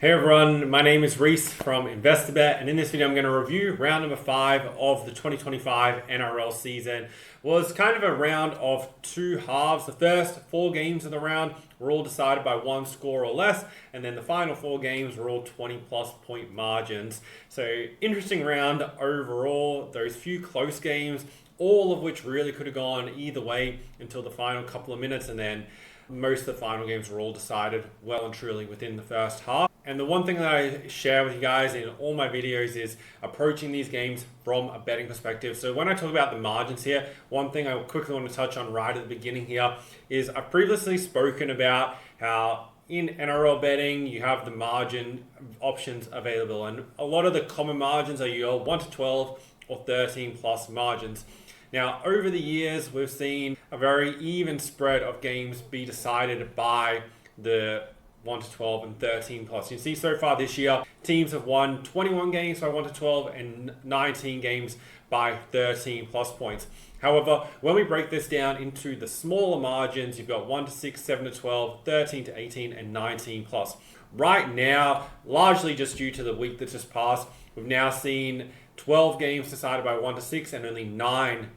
Hey everyone, my name is Reese from investor.bet, and in this video I'm going to review round number 5 of the 2025 NRL season. Was kind of a round of two halves. The first 4 games of the round were all decided by one score or less, and then the final 4 games were all 20 plus point margins. So interesting round overall. Those few close games, all of which really could have gone either way until the final couple of minutes, and then most of the final games were all decided well and truly within the first half. And the one thing that I share with you guys in all my videos is approaching these games from a betting perspective. So when I talk about the margins here, one thing I quickly want to touch on right at the beginning here is I've previously spoken about how in NRL betting, you have the margin options available. And a lot of the common margins are your 1 to 12 or 13 plus margins. Now, over the years, we've seen a very even spread of games be decided by the 1 to 12 and 13 plus. You see so far this year, teams have won 21 games by 1 to 12 and 19 games by 13 plus points. However, when we break this down into the smaller margins, you've got 1 to 6, 7 to 12, 13 to 18, and 19 plus. Right now, largely just due to the week that just passed, we've now seen 12 games decided by 1 to 6 and only 9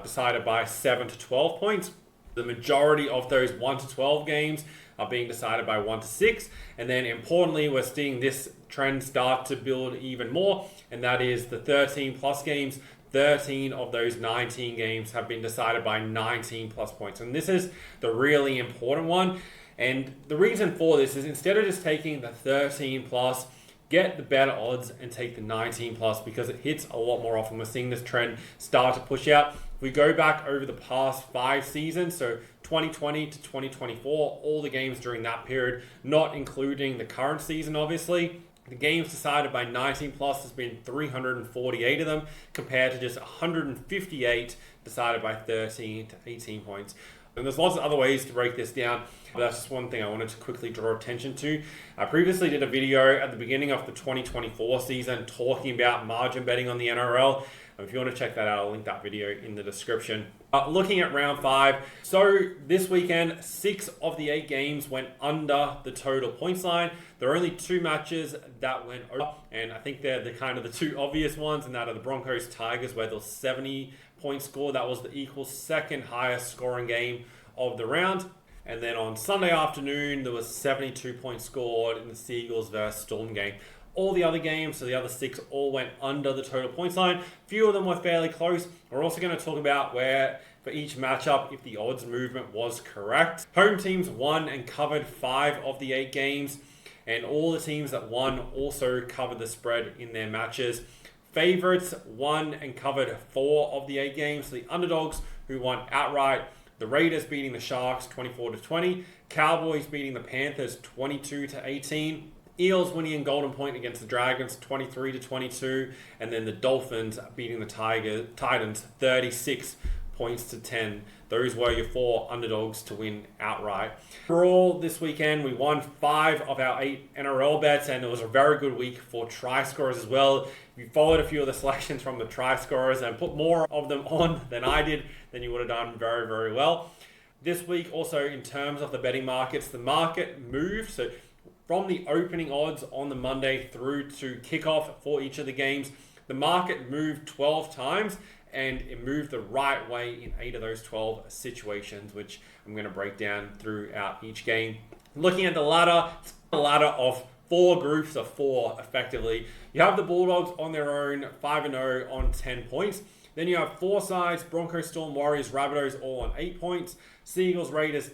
decided by 7 to 12 points. The majority of those 1 to 12 games are being decided by 1 to 6. And then importantly, we're seeing this trend start to build even more, and that is the 13 plus games. 13 of those 19 games have been decided by 19 plus points. And this is the really important one. And the reason for this is instead of just taking the 13 plus, get the better odds and take the 19 plus because it hits a lot more often. We're seeing this trend start to push out. If we go back over the past 5 seasons, so 2020 to 2024, all the games during that period, not including the current season, obviously, the games decided by 19 plus has been 348 of them compared to just 158 decided by 13 to 18 points. And there's lots of other ways to break this down, but that's just one thing I wanted to quickly draw attention to. I previously did a video at the beginning of the 2024 season talking about margin betting on the NRL. If you want to check that out, I'll link that video in the description. Looking at round 5, so this weekend, 6 of the 8 games went under the total points line. There are only 2 matches that went over, and I think they're the kind of the 2 obvious ones, and that are the Broncos Tigers, where there's 70 point score. That was the equal second highest scoring game of the round. And then on Sunday afternoon, there was 72 points scored in the Seagulls versus Storm game. All the other games, so the other 6, all went under the total points line. Few of them were fairly close. We're also going to talk about where, for each matchup, if the odds movement was correct. Home teams won and covered 5 of the 8 games, and all the teams that won also covered the spread in their matches. Favorites won and covered 4 of the 8 games. The underdogs who won outright, the Raiders beating the Sharks 24 to 20, Cowboys beating the Panthers 22 to 18. Eels winning in Golden Point against the Dragons 23 to 22, and then the Dolphins beating the Titans 36 points to 10. Those were your 4 underdogs to win outright. Overall, this weekend, we won 5 of our 8 NRL bets, and it was a very good week for try scorers as well. If you followed a few of the selections from the try scorers and put more of them on than I did, then you would have done very, very well. This week, also in terms of the betting markets, the market moved. So from the opening odds on the Monday through to kickoff for each of the games, the market moved 12 times, and it moved the right way in 8 of those 12 situations, which I'm going to break down throughout each game. Looking at the ladder, it's a ladder of 4 groups of 4, effectively. You have the Bulldogs on their own, 5-0 on 10 points. Then you have 4 sides, Broncos, Storm, Warriors, Rabbitohs, all on 8 points. Seagulls, Raiders,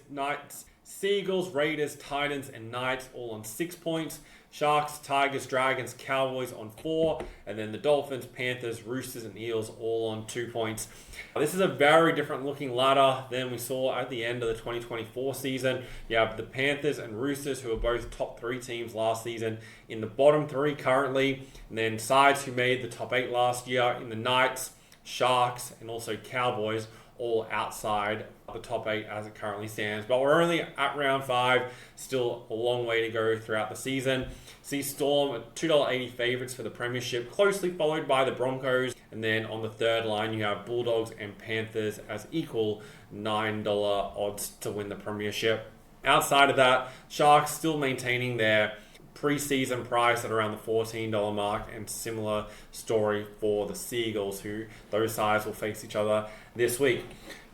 Titans, and Knights all on 6 points. Sharks, Tigers, Dragons, Cowboys on 4. And then the Dolphins, Panthers, Roosters, and Eels all on 2 points. This is a very different looking ladder than we saw at the end of the 2024 season. You have the Panthers and Roosters, who are both top 3 teams last season, in the bottom 3 currently. And then sides who made the top 8 last year in the Knights, Sharks, and also Cowboys, all outside the top 8 as it currently stands. But we're only at round 5, still a long way to go throughout the season. See Storm at $2.80 favorites for the premiership, closely followed by the Broncos. And then on the third line, you have Bulldogs and Panthers as equal $9 odds to win the premiership. Outside of that, Sharks still maintaining their Pre-season price at around the $14 mark, and similar story for the Seagulls, who those sides will face each other this week.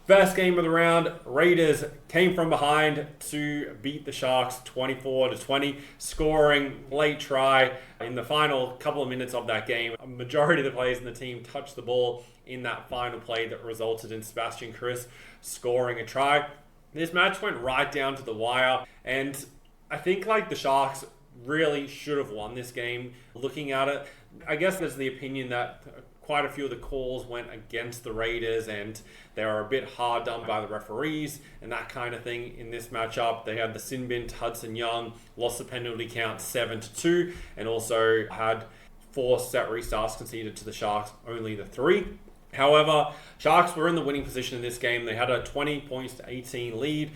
First game of the round, Raiders came from behind to beat the Sharks 24-20, scoring late try in the final couple of minutes of that game. A majority of the players in the team touched the ball in that final play that resulted in Sebastian Kris scoring a try. This match went right down to the wire, and I think the Sharks really should have won this game. Looking at it, I guess there's the opinion that quite a few of the calls went against the Raiders and they were a bit hard done by the referees and that kind of thing in this matchup. They had the sin bin to Hudson Young, lost the penalty count 7-2, and also had 4 set restarts conceded to the Sharks, only the 3. However, Sharks were in the winning position in this game. They had a 20-18 lead.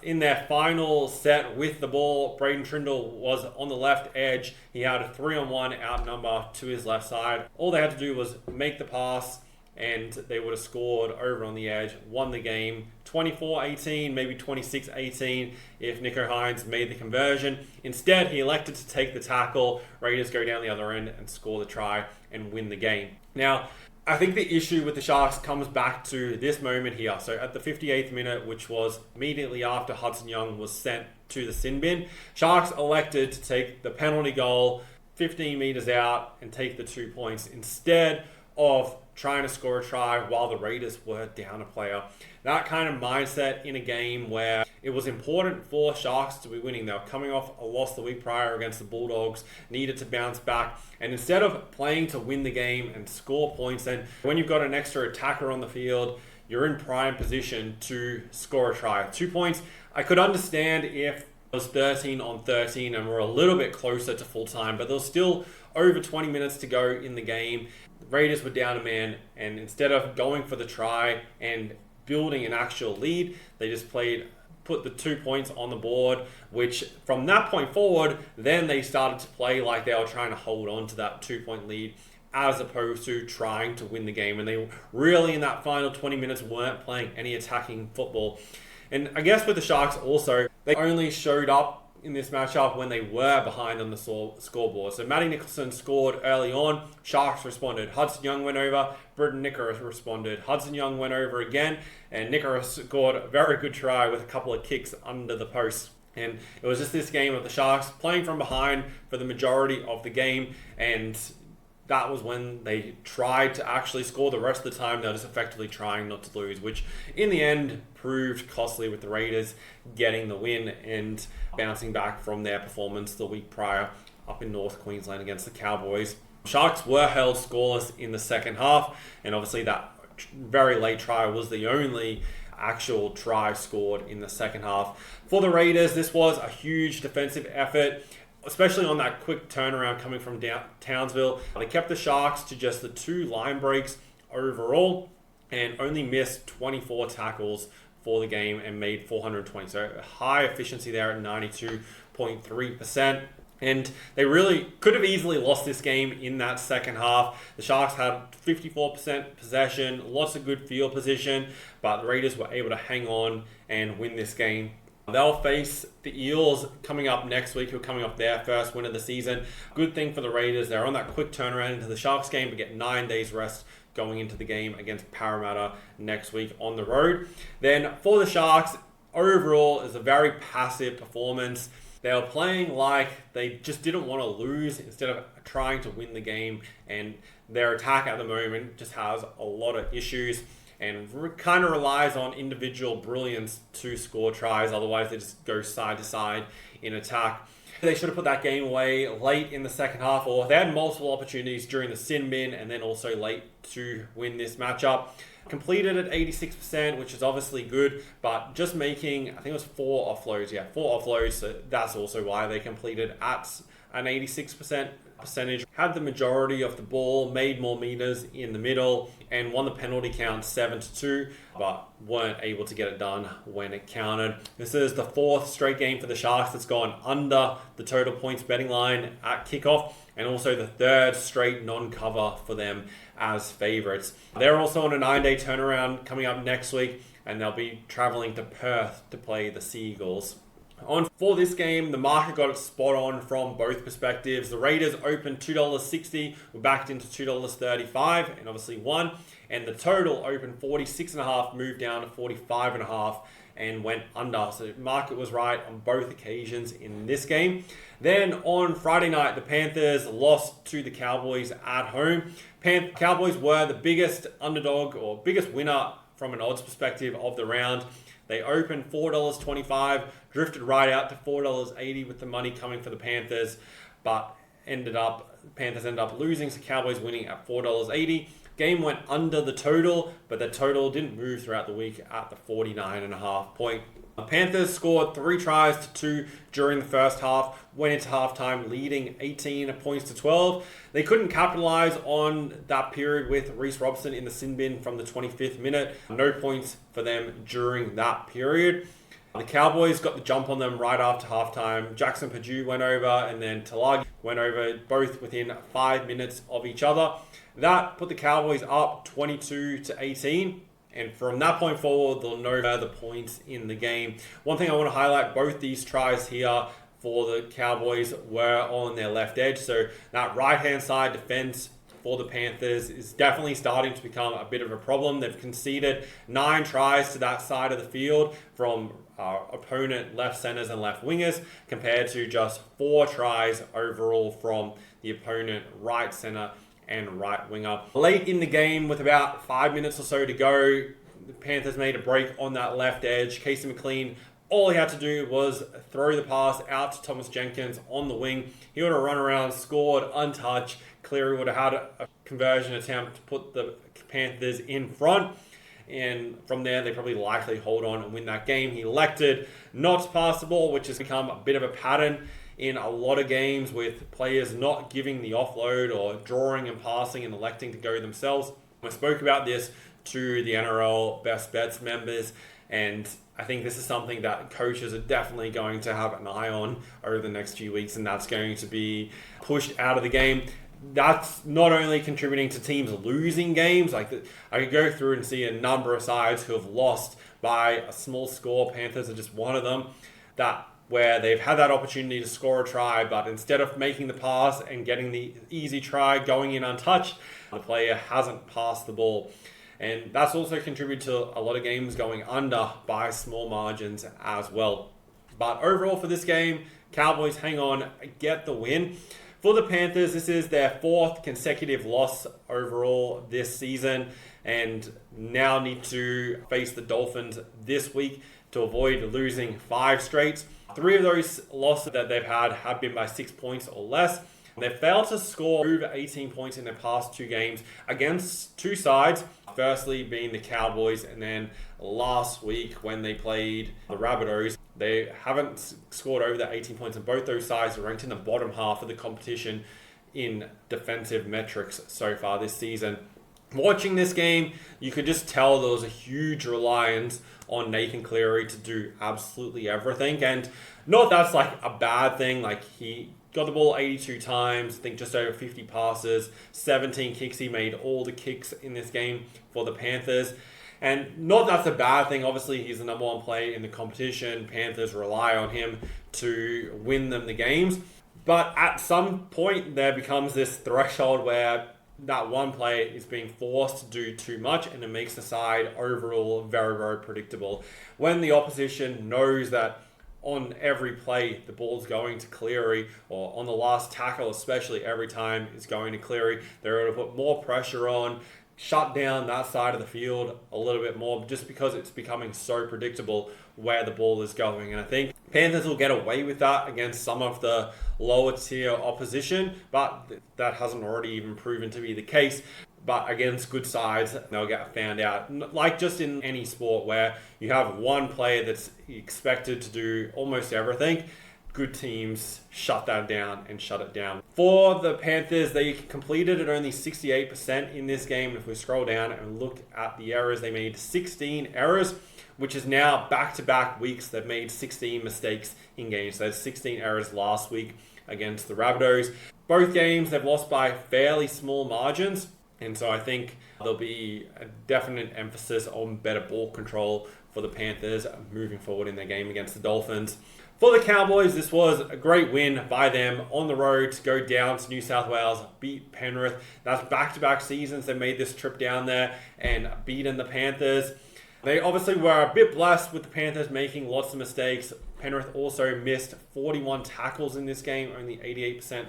In their final set with the ball, Braden Trindle was on the left edge. He had a 3-on-1 outnumber to his left side. All they had to do was make the pass and they would have scored over on the edge, won the game 24-18, maybe 26-18 if Nico Hines made the conversion. Instead, he elected to take the tackle. Raiders go down the other end and score the try and win the game. Now, I think the issue with the Sharks comes back to this moment here. So at the 58th minute, which was immediately after Hudson Young was sent to the sin bin, Sharks elected to take the penalty goal 15 meters out and take the 2 points instead of trying to score a try while the Raiders were down a player. That kind of mindset in a game where it was important for Sharks to be winning. They were coming off a loss the week prior against the Bulldogs, needed to bounce back. And instead of playing to win the game and score points, and when you've got an extra attacker on the field, you're in prime position to score a try. 2 points, I could understand if it was 13-13 and we're a little bit closer to full time, but there was still over 20 minutes to go in the game. The Raiders were down a man, and instead of going for the try and building an actual lead, they just put the 2 points on the board, which from that point forward, then they started to play like they were trying to hold on to that 2-point lead as opposed to trying to win the game. And they really, in that final 20 minutes, weren't playing any attacking football. And I guess with the Sharks also, they only showed up in this matchup when they were behind on the scoreboard. So Matty Nicholson scored early on. Sharks responded. Hudson Young went over. Britton Nicholas responded. Hudson Young went over again. And Nicholas scored a very good try with a couple of kicks under the post. And it was just this game of the Sharks playing from behind for the majority of the game. And that was when they tried to actually score. The rest of the time, they were just effectively trying not to lose, which in the end proved costly with the Raiders getting the win and bouncing back from their performance the week prior up in North Queensland against the Cowboys. Sharks were held scoreless in the second half, and obviously that very late try was the only actual try scored in the second half. For the Raiders, this was a huge defensive effort, especially on that quick turnaround coming from Townsville. They kept the Sharks to just the 2 line breaks overall and only missed 24 tackles for the game and made 420. So high efficiency there at 92.3%. And they really could have easily lost this game in that second half. The Sharks had 54% possession, lots of good field position, but the Raiders were able to hang on and win this game. They'll face the Eels coming up next week, who are coming off their first win of the season. Good thing for the Raiders. They're on that quick turnaround into the Sharks game to get 9 days rest going into the game against Parramatta next week on the road. Then for the Sharks, overall, it's a very passive performance. They were playing like they just didn't want to lose instead of trying to win the game. And their attack at the moment just has a lot of issues and kind of relies on individual brilliance to score tries. Otherwise, they just go side to side in attack. They should have put that game away late in the second half, or they had multiple opportunities during the sin bin and then also late to win this matchup. Completed at 86%, which is obviously good, but just making, I think it was 4 offloads. Yeah, 4 offloads, so that's also why they completed at an 86% percentage. Had the majority of the ball, made more meters in the middle, and won the penalty count 7-2, but weren't able to get it done when it counted. This is the 4th straight game for the Sharks that's gone under the total points betting line at kickoff, and also the 3rd straight non-cover for them as favourites. They're also on a 9-day turnaround coming up next week, and they'll be travelling to Perth to play the Seagulls. For this game, the market got it spot on from both perspectives. The Raiders opened $2.60, were backed into $2.35, and obviously won. And the total opened 46.5, moved down to 45.5, and went under. So the market was right on both occasions in this game. Then on Friday night, the Panthers lost to the Cowboys at home. Cowboys were the biggest underdog or biggest winner from an odds perspective of the round. They opened $4.25, drifted right out to $4.80 with the money coming for the Panthers, but Panthers ended up losing, so Cowboys winning at $4.80. Game went under the total, but the total didn't move throughout the week at the 49.5 point. The Panthers scored 3 tries to 2 during the first half, went into halftime leading 18 points to 12. They couldn't capitalize on that period with Reece Robson in the sin bin from the 25th minute. No points for them during that period. The Cowboys got the jump on them right after halftime. Jackson Purdue went over, and then Talagi went over, both within 5 minutes of each other. That put the Cowboys up 22-18. And from that point forward, they'll know the points in the game. One thing I want to highlight, both these tries here for the Cowboys were on their left edge. So that right-hand side defense for the Panthers is definitely starting to become a bit of a problem. They've conceded 9 tries to that side of the field from opponent left centers and left wingers, compared to just 4 tries overall from the opponent right center and right winger. Late in the game, with about 5 minutes or so to go, the Panthers made a break on that left edge. Casey McLean, all he had to do was throw the pass out to Thomas Jenkins on the wing. He would have run around, scored untouched. Cleary would have had a conversion attempt to put the Panthers in front. And from there, they probably likely hold on and win that game. He elected not to pass the ball, which has become a bit of a pattern in a lot of games, with players not giving the offload or drawing and passing and electing to go themselves. I spoke about this to the NRL Best Bets members, and I think this is something that coaches are definitely going to have an eye on over the next few weeks, and that's going to be pushed out of the game. That's not only contributing to teams losing games. I could go through and see a number of sides who have lost by a small score. Panthers are just one of them, where they've had that opportunity to score a try, but instead of making the pass and getting the easy try going in untouched, the player hasn't passed the ball. And that's also contributed to a lot of games going under by small margins as well. But overall for this game, Cowboys hang on, get the win. For the Panthers, this is their 4th consecutive loss overall this season, and now need to face the Dolphins this week to avoid losing 5 straight. 3 of those losses that they've had have been by 6 points or less. They've failed to score over 18 points in their past 2 games against 2 sides, firstly being the Cowboys, and then last week when they played the Rabbitohs. They haven't scored over the 18 points, and both those sides are ranked in the bottom half of the competition in defensive metrics so far this season. Watching this game, you could just tell there was a huge reliance on Nathan Cleary to do absolutely everything. And not that's like a bad thing. Like, he got the ball 82 times, I think just over 50 passes, 17 kicks. He made all the kicks in this game for the Panthers. And not that's a bad thing. Obviously, he's the number 1 player in the competition. Panthers rely on him to win them the games. But at some point, there becomes this threshold where that one player is being forced to do too much, and it makes the side overall very, very predictable. When the opposition knows that on every play the ball's going to Cleary, or on the last tackle especially, every time it's going to Cleary, they're able to put more pressure on, shut down that side of the field a little bit more, just because it's becoming so predictable where the ball is going. And I think Panthers will get away with that against some of the lower tier opposition, but that hasn't already even proven to be the case. But against good sides, they'll get found out. Like just in any sport where you have one player that's expected to do almost everything, good teams shut that down and shut it down. For the Panthers, they completed at only 68% in this game. If we scroll down and look at the errors, they made 16 errors, which is now back-to-back weeks they've made 16 mistakes in games. So 16 errors last week against the Rabbitohs. Both games they've lost by fairly small margins, and so I think there'll be a definite emphasis on better ball control for the Panthers moving forward in their game against the Dolphins. For the Cowboys, this was a great win by them on the road to go down to New South Wales, beat Penrith. That's back-to-back seasons they made this trip down there and beaten the Panthers. They obviously were a bit blessed with the Panthers making lots of mistakes. Penrith also missed 41 tackles in this game, only 88%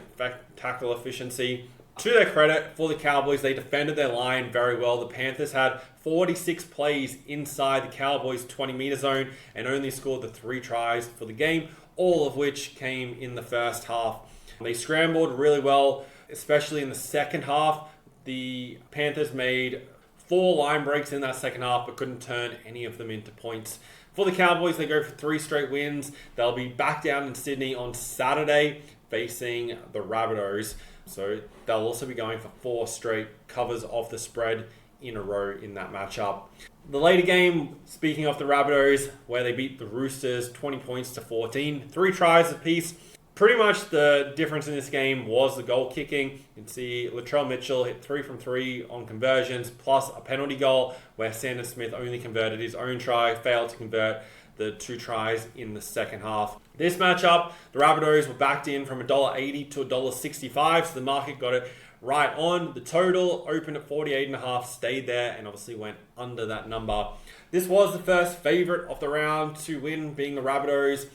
tackle efficiency. To their credit, for the Cowboys, they defended their line very well. The Panthers had 46 plays inside the Cowboys' 20-meter zone and only scored the 3 tries for the game, all of which came in the first half. They scrambled really well, especially in the second half. The Panthers made 4 line breaks in that second half, but couldn't turn any of them into points. For the Cowboys, they go for 3 straight wins. They'll be back down in Sydney on Saturday facing the Rabbitohs. So they'll also be going for 4 straight covers of the spread in a row in that matchup. The later game, speaking of the Rabbitohs, where they beat the Roosters 20 points to 14, 3 tries apiece. Pretty much the difference in this game was the goal kicking. You can see Latrell Mitchell hit 3 from 3 on conversions, plus a penalty goal where Sandon Smith only converted his own try, failed to convert the 2 tries in the second half. This matchup, the Rabbitohs were backed in from $1.80 to $1.65, so the market got it right on. The total opened at 48.5, stayed there, and obviously went under that number. This was the first favorite of the round to win, being the Rabbitohs.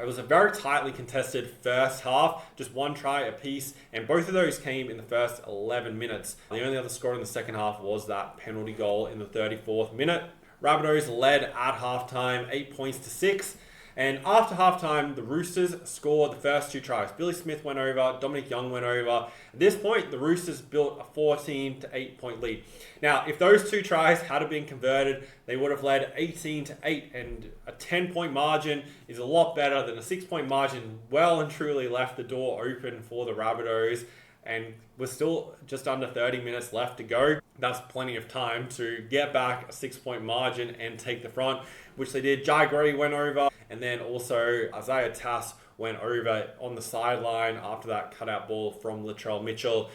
It was a very tightly contested first half, just 1 try apiece, and both of those came in the first 11 minutes. The only other score in the second half was that penalty goal in the 34th minute. Rabbitohs led at halftime 8 points to 6. And after halftime, the Roosters scored the first 2 tries. Billy Smith went over, Dominic Young went over. At this point, the Roosters built a 14 to 8 point lead. Now, if those 2 tries had been converted, they would have led 18 to 8, and a 10-point margin is a lot better than a 6-point margin. Well and truly left the door open for the Rabbitohs, and we're still just under 30 minutes left to go. That's plenty of time to get back a 6-point margin and take the front, which they did. Jai Gray went over, and then also Isaiah Tass went over on the sideline after that cutout ball from Latrell Mitchell.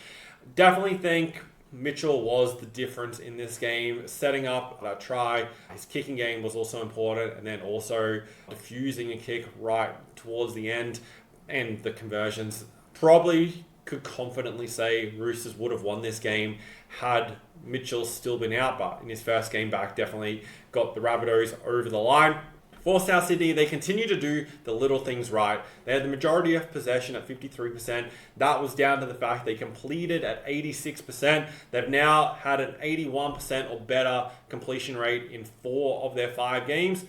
Definitely think Mitchell was the difference in this game, setting up that try. His kicking game was also important, and then also diffusing a kick right towards the end, and the conversions. Probably could confidently say Roosters would have won this game had Mitchell still been out, but in his first game back, definitely got the Rabbitohs over the line. For South Sydney, they continue to do the little things right. They had the majority of possession at 53%. That was down to the fact they completed at 86%. They've now had an 81% or better completion rate in 4 of their 5 games.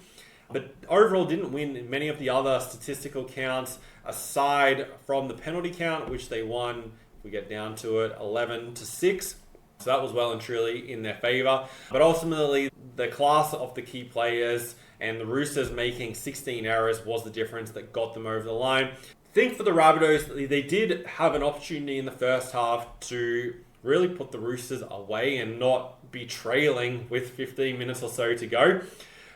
But overall didn't win in many of the other statistical counts, aside from the penalty count, which they won, if we get down to it, 11 to 6. So that was well and truly in their favour. But ultimately, the class of the key players and the Roosters making 16 errors was the difference that got them over the line. I think for the Rabbitohs, they did have an opportunity in the first half to really put the Roosters away and not be trailing with 15 minutes or so to go.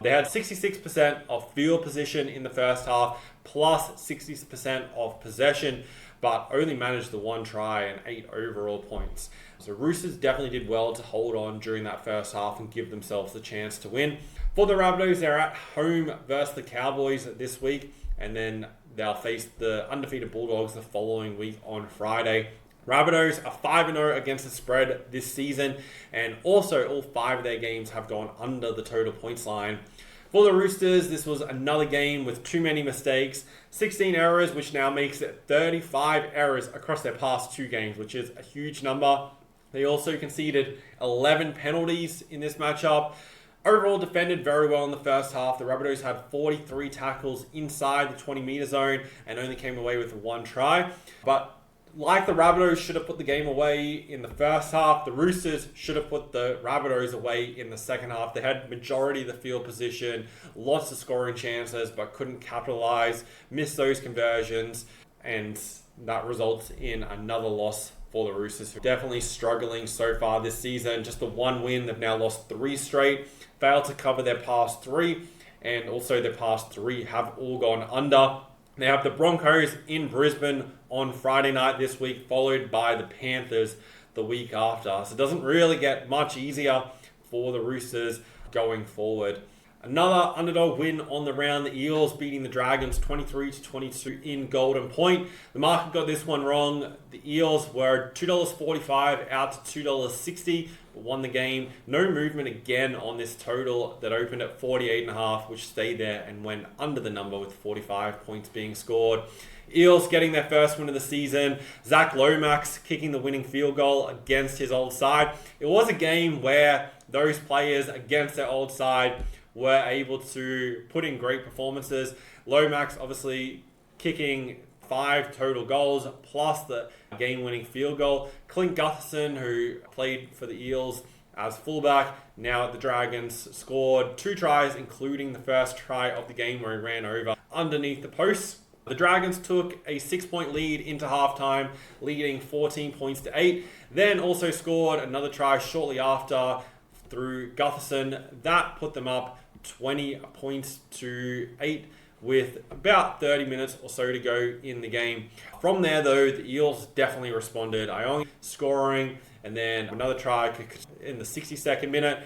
They had 66% of field position in the first half, plus 60% of possession, but only managed the 1 try and 8 overall points. So Roosters definitely did well to hold on during that first half and give themselves the chance to win. For the Rabbitohs, they're at home versus the Cowboys this week, and then they'll face the undefeated Bulldogs the following week on Friday. Rabbitohs are 5-0 against the spread this season, and also all 5 of their games have gone under the total points line. For the Roosters, this was another game with too many mistakes, 16 errors, which now makes it 35 errors across their past 2 games, which is a huge number. They also conceded 11 penalties in this matchup. Overall defended very well in the first half. The Rabbitohs had 43 tackles inside the 20-meter zone and only came away with 1 try. But like the Rabbitohs should have put the game away in the first half, the Roosters should have put the Rabbitohs away in the second half. They had majority of the field position, lots of scoring chances, but couldn't capitalize, missed those conversions, and that results in another loss for the Roosters, who are definitely struggling so far this season. Just the 1 win, they've now lost 3 straight, failed to cover their past 3, and also their past 3 have all gone under. They have the Broncos in Brisbane on Friday night this week, followed by the Panthers the week after. So it doesn't really get much easier for the Roosters going forward. Another underdog win on the round. The Eels beating the Dragons 23-22 in Golden Point. The market got this one wrong. The Eels were $2.45 out to $2.60, but won the game. No movement again on this total that opened at 48.5, which stayed there and went under the number with 45 points being scored. Eels getting their first win of the season. Zach Lomax kicking the winning field goal against his old side. It was a game where those players against their old side were able to put in great performances. Lomax obviously kicking 5 total goals plus the game-winning field goal. Clint Gutherson, who played for the Eels as fullback, now at the Dragons, scored 2 tries, including the first try of the game where he ran over underneath the posts. The Dragons took a 6-point lead into halftime, leading 14 points to 8. Then also scored another try shortly after through Gutherson. That put them up 20 points to 8 with about 30 minutes or so to go in the game. From there, though, the Eels definitely responded. Ione scoring, and then another try in the 62nd minute.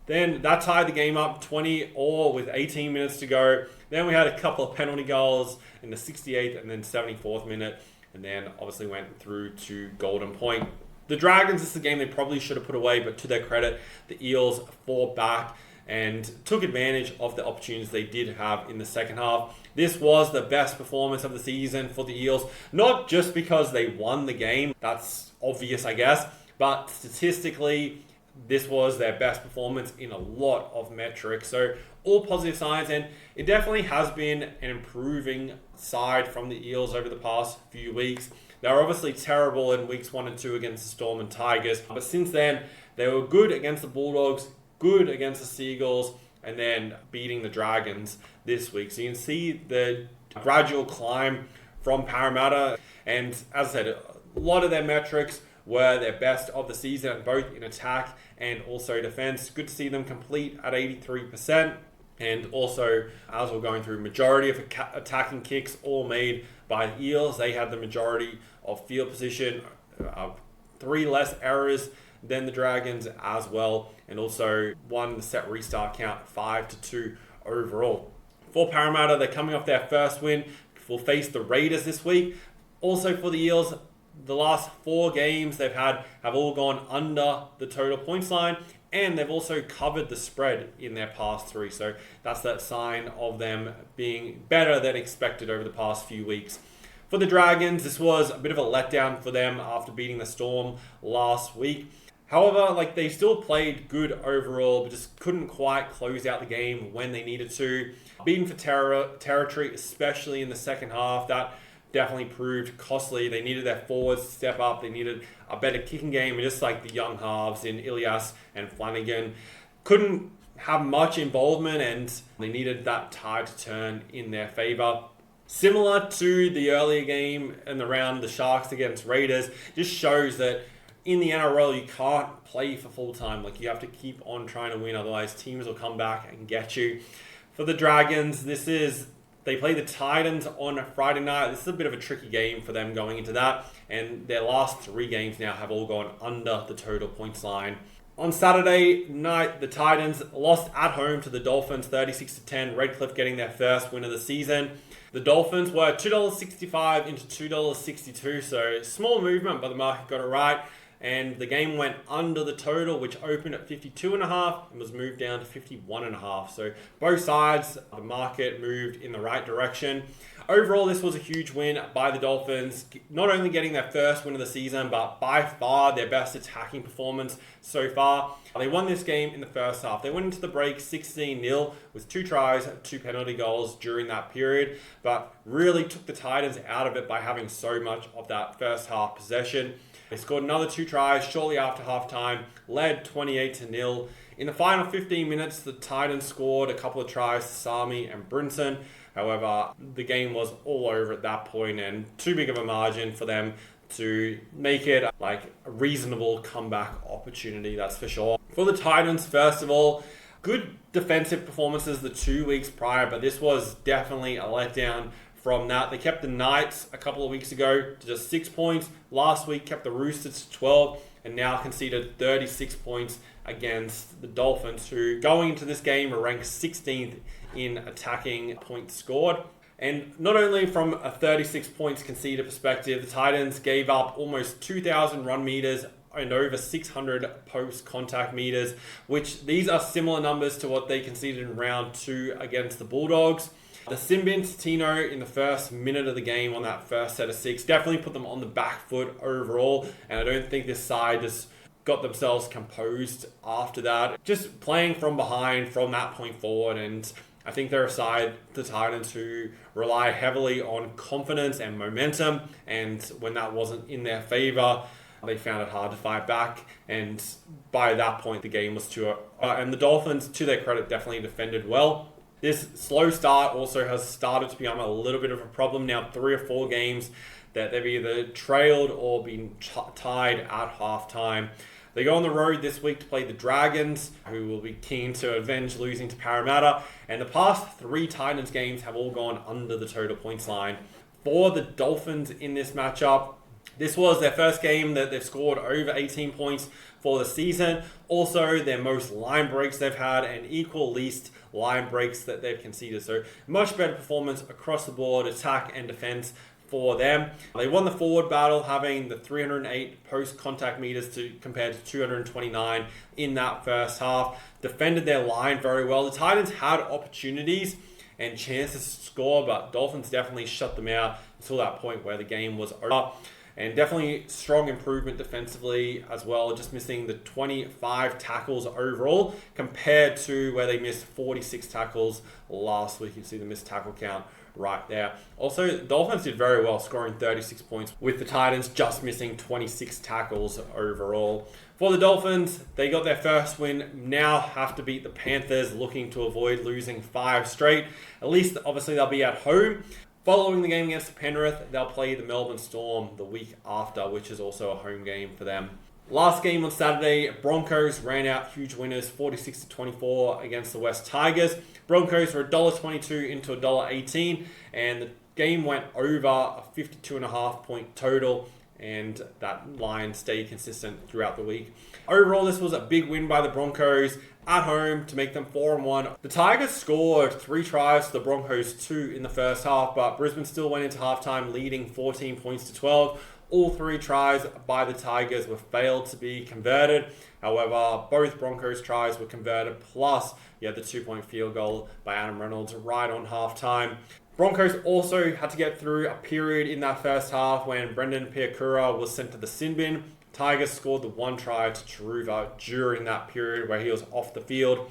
Then that tied the game up 20-all with 18 minutes to go. Then we had a couple of penalty goals in the 68th and then 74th minute, and then obviously went through to Golden Point. The Dragons, this is a game they probably should have put away, but to their credit, the Eels fought back and took advantage of the opportunities they did have in the second half. This was the best performance of the season for the Eels, not just because they won the game, that's obvious I guess, but statistically, this was their best performance in a lot of metrics. So all positive signs, and it definitely has been an improving side from the Eels over the past few weeks. They were obviously terrible in weeks 1 and 2 against the Storm and Tigers, but since then, they were good against the Bulldogs, good against the Seagulls, and then beating the Dragons this week. So you can see the gradual climb from Parramatta, and as I said, a lot of their metrics were their best of the season, both in attack and also defense. Good to see them complete at 83%. And also, as we're going through, majority of attacking kicks all made by the Eels. They had the majority of field position, 3 less errors than the Dragons as well, and also won the set restart count 5-2 overall. For Parramatta, they're coming off their first win. Will face the Raiders this week. Also for the Eels, the last 4 games they've had have all gone under the total points line, and they've also covered the spread in their past 3. So that's that sign of them being better than expected over the past few weeks. For the Dragons, this was a bit of a letdown for them after beating the Storm last week. However, they still played good overall, but just couldn't quite close out the game when they needed to. Beaten for territory, especially in the second half, that definitely proved costly. They needed their forwards to step up. They needed a better kicking game, and just like the young halves in Ilias and Flanagan couldn't have much involvement, and they needed that tide to turn in their favour. Similar to the earlier game in the round, the Sharks against Raiders, just shows that in the NRL you can't play for full time. You have to keep on trying to win, otherwise teams will come back and get you. For the Dragons, they play the Titans on a Friday night. This is a bit of a tricky game for them going into that, and their last 3 games now have all gone under the total points line. On Saturday night, the Titans lost at home to the Dolphins 36-10, Redcliffe getting their first win of the season. The Dolphins were $2.65 into $2.62, so small movement, but the market got it right. And the game went under the total, which opened at 52.5 and was moved down to 51.5. So both sides, the market moved in the right direction. Overall, this was a huge win by the Dolphins, not only getting their first win of the season, but by far their best attacking performance so far. They won this game in the first half. They went into the break 16-0 with 2 tries, 2 penalty goals during that period, but really took the Titans out of it by having so much of that first half possession. They scored another 2 tries shortly after halftime, led 28-0. In the final 15 minutes, the Titans scored a couple of tries to Sami and Brinson. However, the game was all over at that point, and too big of a margin for them to make it a reasonable comeback opportunity, that's for sure. For the Titans, first of all, good defensive performances the 2 weeks prior, but this was definitely a letdown from that. They kept the Knights a couple of weeks ago to just 6 points. Last week kept the Roosters to 12, and now conceded 36 points against the Dolphins, who going into this game are ranked 16th in attacking points scored. And not only from a 36 points conceded perspective, the Titans gave up almost 2,000 run meters and over 600 post-contact meters, which these are similar numbers to what they conceded in round 2 against the Bulldogs. The sin bin to Tino in the first minute of the game on that first set of 6 definitely put them on the back foot overall, and I don't think this side just got themselves composed after that. Just playing from behind from that point forward, and I think they're a side, the Titans, who rely heavily on confidence and momentum, and when that wasn't in their favor, they found it hard to fight back, and by that point the game was too... and the Dolphins, to their credit, definitely defended well. This slow start also has started to become a little bit of a problem now. 3 or 4 games that they've either trailed or been tied at halftime. They go on the road this week to play the Dragons, who will be keen to avenge losing to Parramatta. And the past 3 Titans games have all gone under the total points line. For the Dolphins in this matchup, this was their first game that they've scored over 18 points for the season. Also, their most line breaks they've had and equal least line breaks that they've conceded. So much better performance across the board, attack and defense for them. They won the forward battle, having the 308 post-contact meters compared to 229 in that first half. Defended their line very well. The Titans had opportunities and chances to score, but Dolphins definitely shut them out until that point where the game was over. And definitely strong improvement defensively as well, just missing the 25 tackles overall compared to where they missed 46 tackles last week. You can see the missed tackle count right there. Also, the Dolphins did very well, scoring 36 points, with the Titans just missing 26 tackles overall. For the Dolphins, they got their first win, now have to beat the Panthers, looking to avoid losing 5 straight. At least, obviously, they'll be at home. Following the game against Penrith, they'll play the Melbourne Storm the week after, which is also a home game for them. Last game on Saturday, Broncos ran out huge winners, 46-24 against the West Tigers. Broncos were $1.22 into $1.18, and the game went over a 52.5 point total, and that line stayed consistent throughout the week. Overall, this was a big win by the Broncos at home to make them 4-1. The Tigers scored 3 tries to the Broncos 2 in the first half, but Brisbane still went into halftime leading 14 points to 12. All 3 tries by the Tigers were failed to be converted. However, both Broncos tries were converted, plus you had the 2-point field goal by Adam Reynolds right on halftime. Broncos also had to get through a period in that first half when Brendan Piakura was sent to the sin bin. Tigers scored the 1 try to Taruva during that period where he was off the field.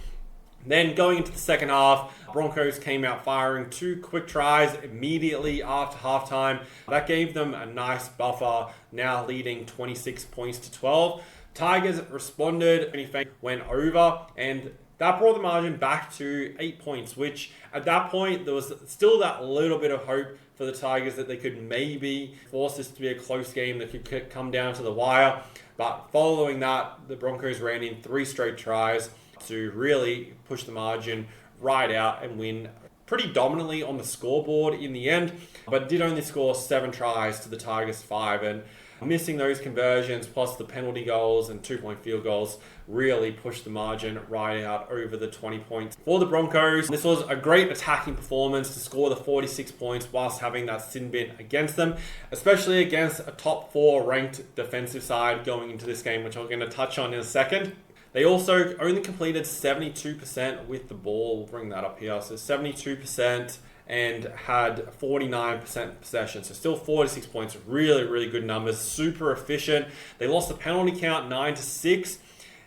Then going into the second half, Broncos came out firing 2 quick tries immediately after halftime. That gave them a nice buffer, now leading 26 points to 12. Tigers responded, went over, and that brought the margin back to 8 points, which at that point, there was still that little bit of hope for the Tigers that they could maybe force this to be a close game that could come down to the wire. But following that, the Broncos ran in 3 straight tries to really push the margin right out and win pretty dominantly on the scoreboard in the end, but did only score 7 tries to the Tigers 5, and missing those conversions plus the penalty goals and 2-point field goals really pushed the margin right out over the 20 points. For the Broncos, this was a great attacking performance to score the 46 points whilst having that sin bin against them, especially against a top 4 ranked defensive side going into this game, which I'm going to touch on in a second. They also only completed 72% with the ball. We'll bring that up here. So 72% and had 49% possession. So still 46 points. Really, really good numbers. Super efficient. They lost the penalty count 9-6.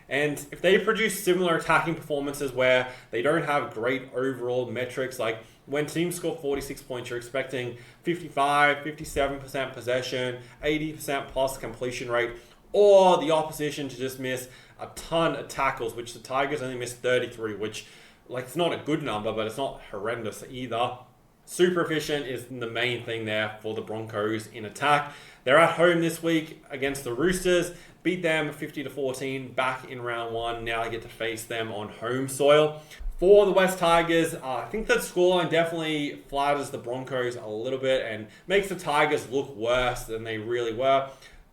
And if they produce similar attacking performances where they don't have great overall metrics, like when teams score 46 points, you're expecting 55, 57% possession, 80% plus completion rate, or the opposition to just miss a ton of tackles, which the Tigers only missed 33, which, like, it's not a good number, but it's not horrendous either. Super efficient is the main thing there for the Broncos in attack. They're at home this week against the Roosters, beat them 50-14 back in round 1. Now I get to face them on home soil. For the West Tigers, I think that scoreline definitely flatters the Broncos a little bit and makes the Tigers look worse than they really were.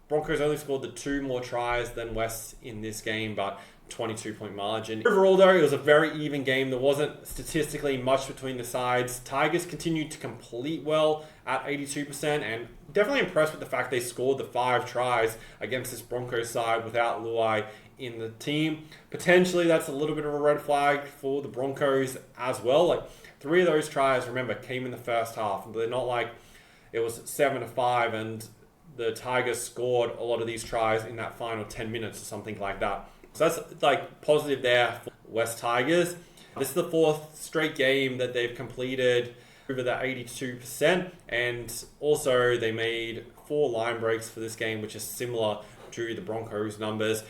Broncos only scored the 2 more tries than West in this game, but 22-point margin. Overall, though, it was a very even game. There wasn't statistically much between the sides. Tigers continued to complete well at 82%, and definitely impressed with the fact they scored the 5 tries against this Broncos side without Luai in the team. Potentially, that's a little bit of a red flag for the Broncos as well. Like 3 of those tries, remember, came in the first half. They're not like it was 7-5 and the Tigers scored a lot of these tries in that final 10 minutes or something like that. So that's like positive there for West Tigers. This is the 4th straight game that they've completed over the 82%, and also they made 4 line breaks for this game, which is similar to the Broncos numbers.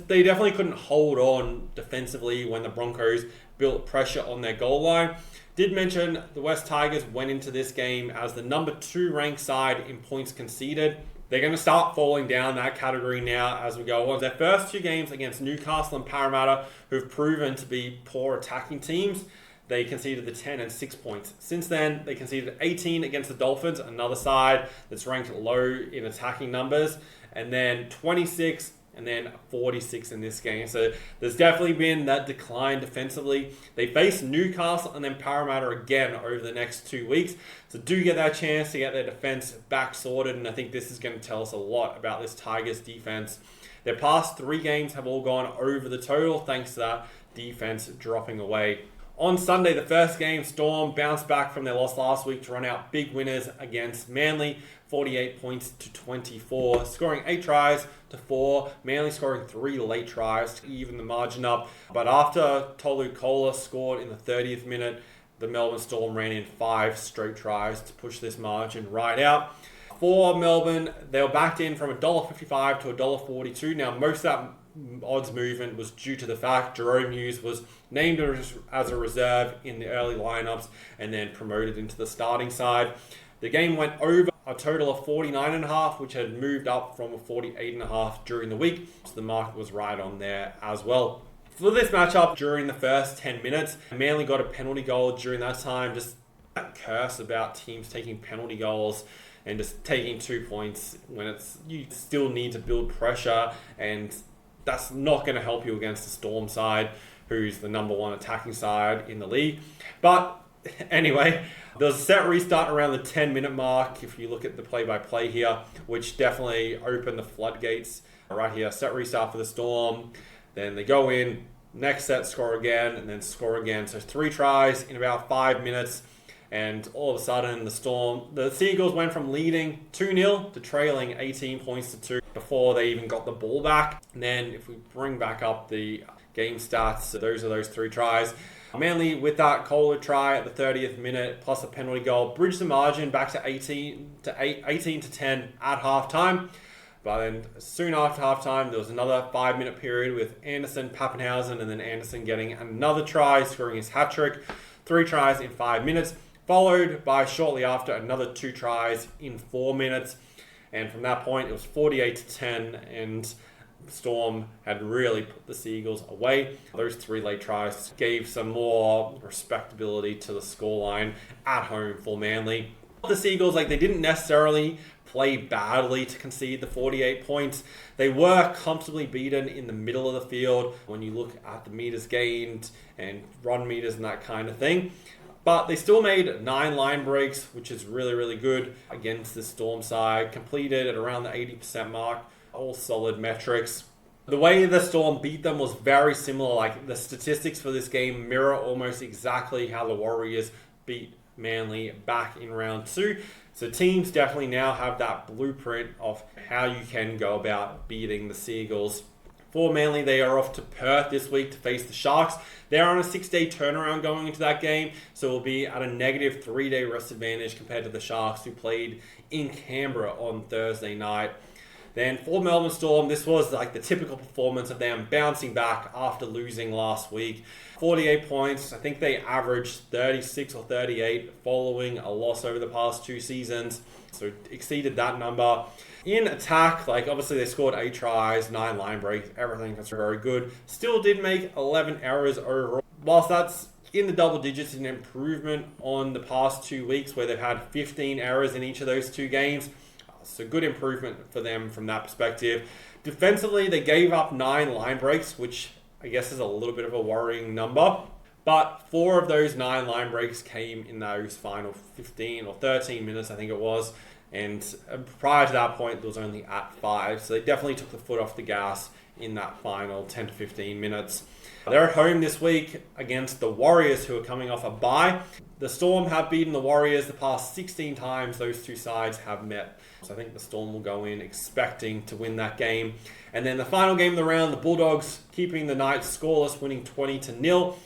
They definitely couldn't hold on defensively when the Broncos built pressure on their goal line. Did mention the West Tigers went into this game as the number 2 ranked side in points conceded. They're going to start falling down that category now as we go on. Their first 2 games against Newcastle and Parramatta, who've proven to be poor attacking teams, they conceded the 10 and 6 points. Since then, they conceded 18 against the Dolphins, another side that's ranked low in attacking numbers, and then 26 and then 46 in this game. So there's definitely been that decline defensively. They face Newcastle and then Parramatta again over the next 2 weeks. So do get that chance to get their defense back sorted, and I think this is going to tell us a lot about this Tigers defense. Their past 3 games have all gone over the total thanks to that defense dropping away. On Sunday, the first game, Storm bounced back from their loss last week to run out big winners against Manly, 48 points to 24, scoring 8 tries to 4, Manly scoring 3 late tries to even the margin up. But after Tolu Kola scored in the 30th minute, the Melbourne Storm ran in 5 straight tries to push this margin right out. For Melbourne, they were backed in from $1.55 to $1.42. Now, most of that odds movement was due to the fact Jerome Hughes was named as a reserve in the early lineups and then promoted into the starting side. The game went over a total of 49.5, which had moved up from a 48.5 during the week, so the market was right on there as well. For this matchup, during the first 10 minutes, Manly got a penalty goal during that time. Just that curse about teams taking penalty goals and just taking 2 points when you still need to build pressure, and that's not going to help you against the Storm side, who's the number 1 attacking side in the league. But anyway, there was a set restart around the 10-minute mark, if you look at the play-by-play here, which definitely opened the floodgates right here. Set restart for the Storm. Then they go in, next set, score again, and then score again. So 3 tries in about 5 minutes. And all of a sudden, the Seagulls went from leading 2-0 to trailing 18 points to 2 before they even got the ball back. And then if we bring back up the game stats, those are those 3 tries. Manly, with that Kohler try at the 30th minute plus a penalty goal, bridged the margin back to 18 to 10 at halftime. But then soon after halftime, there was another 5-minute period with Anderson, Pappenhausen, and then Anderson getting another try, scoring his hat-trick. 3 tries in 5 minutes, followed by shortly after another 2 tries in 4 minutes. And from that point, it was 48 to 10, and Storm had really put the Seagulls away. Those 3 late tries gave some more respectability to the scoreline at home for Manly. The Seagulls, they didn't necessarily play badly to concede the 48 points. They were comfortably beaten in the middle of the field when you look at the meters gained and run meters and that kind of thing. But they still made 9 line breaks, which is really, really good against the Storm side. Completed at around the 80% mark. All solid metrics. The way the Storm beat them was very similar. The statistics for this game mirror almost exactly how the Warriors beat Manly back in round 2. So teams definitely now have that blueprint of how you can go about beating the Seagulls. For Manly, they are off to Perth this week to face the Sharks. They're on a 6-day turnaround going into that game, so it will be at a negative 3-day rest advantage compared to the Sharks, who played in Canberra on Thursday night. Then for Melbourne Storm, this was the typical performance of them bouncing back after losing last week. 48 points. I think they averaged 36 or 38 following a loss over the past 2 seasons. So exceeded that number. In attack, obviously they scored 8 tries, 9 line breaks, everything that's very good. Still did make 11 errors overall. Whilst that's in the double digits, an improvement on the past 2 weeks where they've had 15 errors in each of those 2 games. So good improvement for them from that perspective. Defensively, they gave up 9 line breaks, which I guess is a little bit of a worrying number. But 4 of those 9 line breaks came in those final 15 or 13 minutes, I think it was. And prior to that point, it was only at 5. So they definitely took the foot off the gas in that final 10 to 15 minutes. They're at home this week against the Warriors, who are coming off a bye. The Storm have beaten the Warriors the past 16 times those two sides have met. So I think the Storm will go in expecting to win that game. And then the final game of the round, the Bulldogs keeping the Knights scoreless, winning 20-0.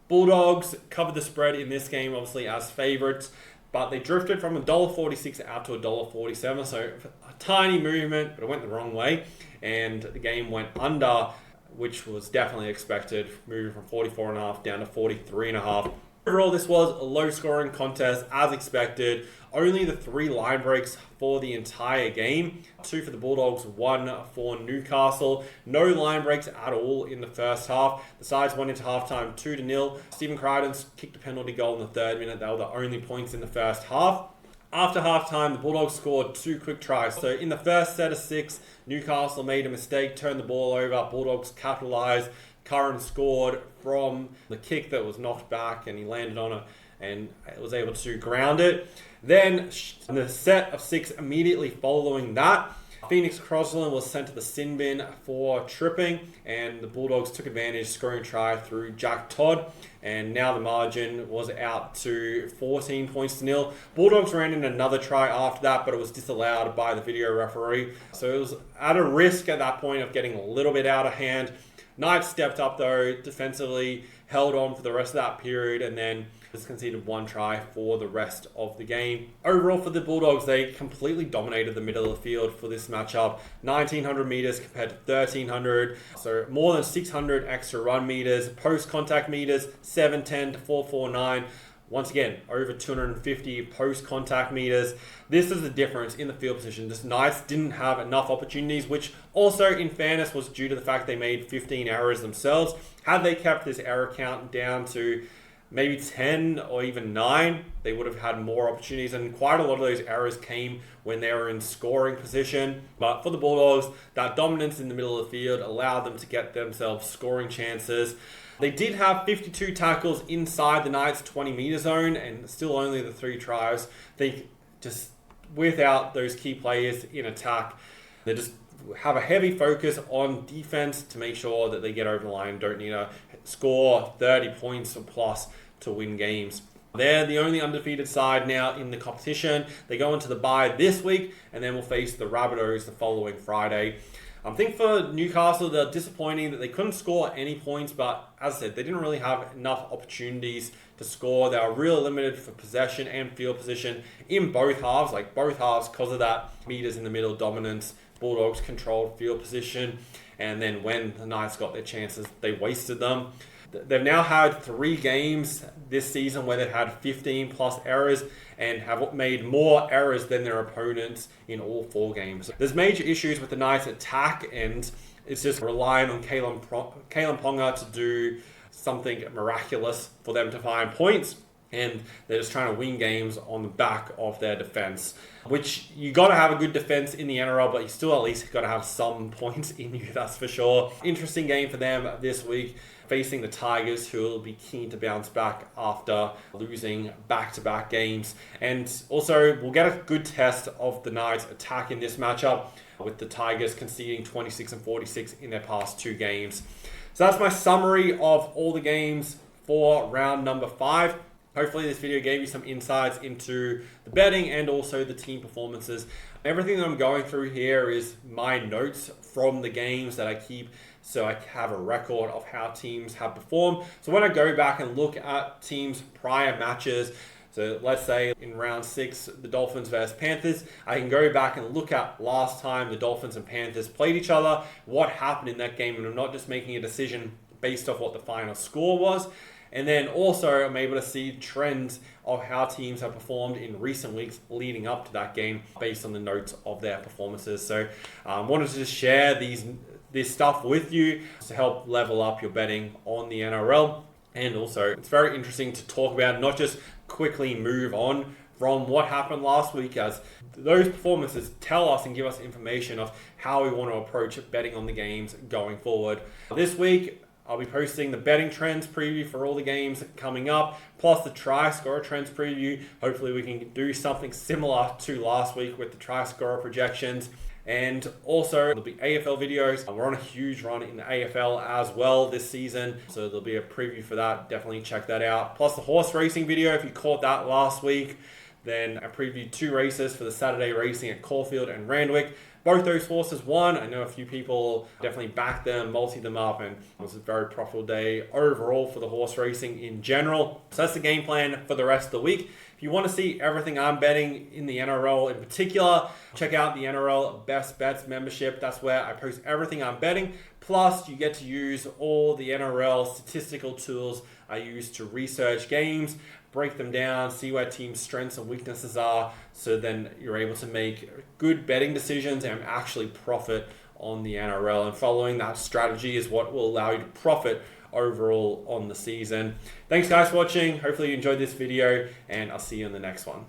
Bulldogs covered the spread in this game, obviously as favourites, but they drifted from $1.46 out to $1.47, so a tiny movement, but it went the wrong way, and the game went under, which was definitely expected, moving from 44.5 down to 43.5. Overall, this was a low-scoring contest, as expected. Only the 3 line breaks for the entire game. 2 for the Bulldogs, 1 for Newcastle. No line breaks at all in the first half. The sides went into halftime 2-0. Stephen Crichton kicked a penalty goal in the 3rd minute. They were the only points in the first half. After halftime, the Bulldogs scored 2 quick tries. So in the first set of 6, Newcastle made a mistake, turned the ball over. Bulldogs capitalised. Curran scored from the kick that was knocked back, and he landed on it and was able to ground it. Then, in the set of 6 immediately following that, Phoenix Crosland was sent to the sin bin for tripping, and the Bulldogs took advantage, scoring a try through Jack Todd, and now the margin was out to 14 points to 0. Bulldogs ran in another try after that, but it was disallowed by the video referee, so it was at a risk at that point of getting a little bit out of hand. Knights stepped up though, defensively, held on for the rest of that period, and then just conceded 1 try for the rest of the game. Overall for the Bulldogs, they completely dominated the middle of the field for this matchup. 1,900 meters compared to 1,300, so more than 600 extra run meters. Post-contact meters, 710 to 449. Once again, over 250 post-contact meters. This is the difference in the field position. The Knights didn't have enough opportunities, which also, in fairness, was due to the fact they made 15 errors themselves. Had they kept this error count down to maybe 10 or even 9, they would have had more opportunities, and quite a lot of those errors came when they were in scoring position. But for the Bulldogs, that dominance in the middle of the field allowed them to get themselves scoring chances. They did have 52 tackles inside the Knights' 20-meter zone, and still only the 3 tries. They just, without those key players in attack, they just have a heavy focus on defense to make sure that they get over the line, don't need to score 30 points or plus to win games. They're the only undefeated side now in the competition. They go into the bye this week, and then we'll face the Rabbitohs the following Friday. I think for Newcastle, they're disappointing that they couldn't score any points, but as I said, they didn't really have enough opportunities to score. They were really limited for possession and field position in both halves, because of that meters in the middle dominance. Bulldogs controlled field position, and then when the Knights got their chances, they wasted them. They've now had 3 games this season where they've had 15 plus errors and have made more errors than their opponents in all 4 games. There's major issues with the Knights' attack, and it's just relying on Kalen Ponga to do something miraculous for them to find points. And they're just trying to win games on the back of their defense, which you got to have a good defense in the NRL, but you still at least got to have some points in you, that's for sure. Interesting game for them this week, facing the Tigers, who will be keen to bounce back after losing back-to-back games. And also, we'll get a good test of the Knights' attack in this matchup, with the Tigers conceding 26 and 46 in their past 2 games. So that's my summary of all the games for round number 5. Hopefully this video gave you some insights into the betting and also the team performances. Everything that I'm going through here is my notes from the games that I keep, so I have a record of how teams have performed. So when I go back and look at teams' prior matches, so let's say in round 6, the Dolphins versus Panthers, I can go back and look at last time the Dolphins and Panthers played each other, what happened in that game, and I'm not just making a decision based off what the final score was. And then also I'm able to see trends of how teams have performed in recent weeks leading up to that game based on the notes of their performances. So I wanted to just share this stuff with you to help level up your betting on the NRL. And also it's very interesting to talk about, not just quickly move on from what happened last week, as those performances tell us and give us information of how we want to approach betting on the games going forward. This week, I'll be posting the betting trends preview for all the games coming up, plus the try scorer trends preview. Hopefully we can do something similar to last week with the try scorer projections. And also there'll be AFL videos. We're on a huge run in the AFL as well this season, so there'll be a preview for that. Definitely check that out. Plus the horse racing video, if you caught that last week, then I previewed 2 races for the Saturday racing at Caulfield and Randwick. Both those horses won. I know a few people definitely backed them, multi them up, and it was a very profitable day overall for the horse racing in general. So that's the game plan for the rest of the week. If you want to see everything I'm betting in the NRL in particular, check out the NRL Best Bets membership. That's where I post everything I'm betting. Plus, you get to use all the NRL statistical tools I use to research games, break them down, see where teams' strengths and weaknesses are, so then you're able to make good betting decisions and actually profit on the NRL. And following that strategy is what will allow you to profit overall on the season. Thanks guys for watching. Hopefully you enjoyed this video, and I'll see you in the next one.